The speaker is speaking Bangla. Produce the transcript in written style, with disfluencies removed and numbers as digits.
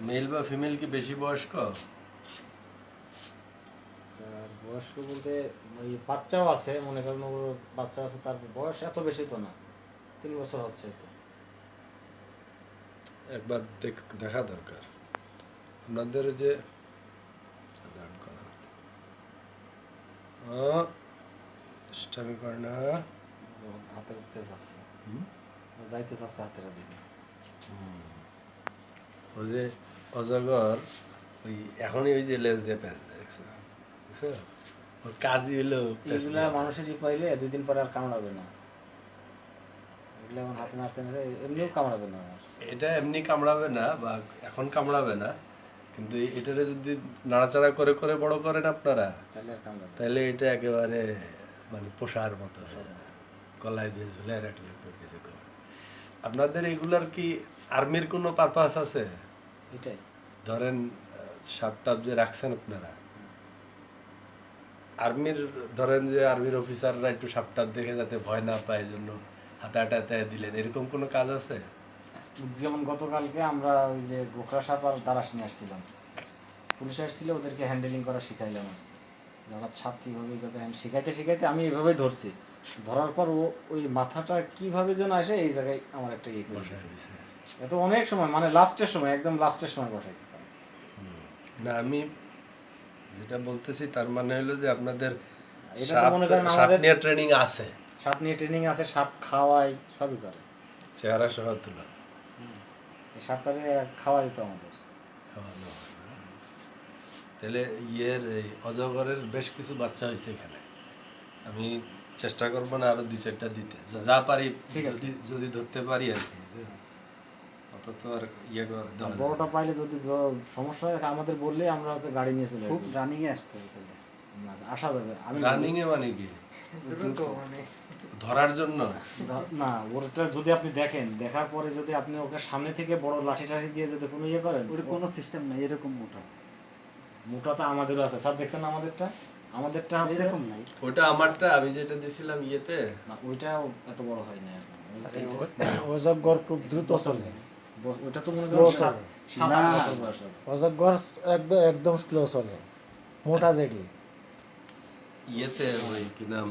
মেল বা ফিমেল কি বেশি বয়স্ক? বয়স্ক বলতে ওই বাচ্চাও আছে, মনে করেন ওর বাচ্চা আছে, তার বয়স এত বেশি তো না, 3 বছর হচ্ছে তো। একবার দেখা দরকার আপনাদের যে দুষ্টামি করে না। হাতে উঠতে চাচ্ছে, যাইতে চাচ্ছে হাতের দিকে। ও যে অজগর ওই এখনই ওই যে লেজ দিয়ে প্যাঁচ দেয়, দেখছো? বুঝছো? ওর কাজই হলো প্যাঁচ এইগুলা দেয়া। মানুষেরই পাইলে 2 দিন পরে আর কামড়াবে না, এগুলো এখন হাতে নাড়তে নাড়তে এমনিও কামড়াবে না আমার। এটা এমনি কামড়াবে না বা এখন কামড়াবে না, কিন্তু এটারে যদি নাড়াচাড়া করে করে বড় করেন আপনারা, তাহলে আর কামড়াবে না। তাহলে এটা একেবারে মানে পোষার মতো গলায় দিয়ে ঝুলে রাখলে তো কিছু করে। আপনাদের এগুলার কি আর্মির কোনো পারপাস আছে? এটাই ধরেন সাপ টাপ যে রাখছেন আপনারা, আর্মির ধরেন যে আর্মির অফিসাররা একটু সাপ টাপ দেখে যাতে ভয় না পায়, এই জন্য হাতে হাতে দিলেন, এরকম কোনো কাজ আছে? যেমন গতকালকে আমরা ওই যে গোখরা সাপ আর দারাস নিয়ে আসছিলাম, পুলিশ আসছিল, ওদেরকে হ্যান্ডেলিং করা শিখাইলাম। যারা ছাপ কীভাবে শিখাইতে শিখাইতে আমি এভাবেই ধরছি, ধরার পর ও ওই মাথাটা কিভাবে যেন আসে এই জায়গায় আমার একটা ইয়ে করে বসায় দিয়েছে। দিছে। এত অনেক সময়, মানে লাস্টের সময়, একদম লাস্টের সময় বসাইছে। না, আমি যেটা বলতেছি তার মানে হলো যে আপনাদের এটা তো মনে করেন সাপ আমাদের নিয়ে ট্রেনিং আছে, সাপ নিয়ে ট্রেনিং আছে, সাপ খাওয়াই, সবই করে। চেহারা সহ তুলা এই সাপটাকে খাওয়াই তো আমাদের। খাওয়ানো হয় না? তাহলে ইয়ের এই অজগরের বেশ কিছু বাচ্চা হয়েছে এখানে। আমি চেষ্টা করবো না আরো 2-4টা দিতে, যা পারি, ঠিক আছে। যদি ধরতে পারি আর কি। অত তো আর ইয়ে করে দেওয়া যাবে বড়টা না। পাইলে যদি সমস্যা হয় আমাদের বললে আমরা হচ্ছে গাড়ি নিয়ে চলে খুব আসবো। রানিংয়ে আসতে হবে তাহলে। আসা যাবে। আমি রানিং এ মানে কি? দ্রুত মানে ধরার জন্য? না, ওটা যদি আপনি দেখেন, দেখার পরে যদি আপনি ওকে সামনে থেকে বড় লাঠি টাঠি দিয়ে যদি কোনো ইয়ে করেন, ওর কোনো সিস্টেম নাই এরকম মোটা। মোটা তো আমাদেরও আছে স্যার, দেখছেন না আমাদেরটা আছে এরকম নাই। ওটা আমারটা আমি যেটা দিছিলাম ইয়েতে, না, ওইটাও এত বড় হয় না এখন। অজগর খুব দ্রুত চলে, ওইটা তো মনে Slow করেন চলে। 7-8 বছর বয়স হবে। অজগর একদম স্লো চলে, মোটা জেডি। ইয়েতে ওই কি নাম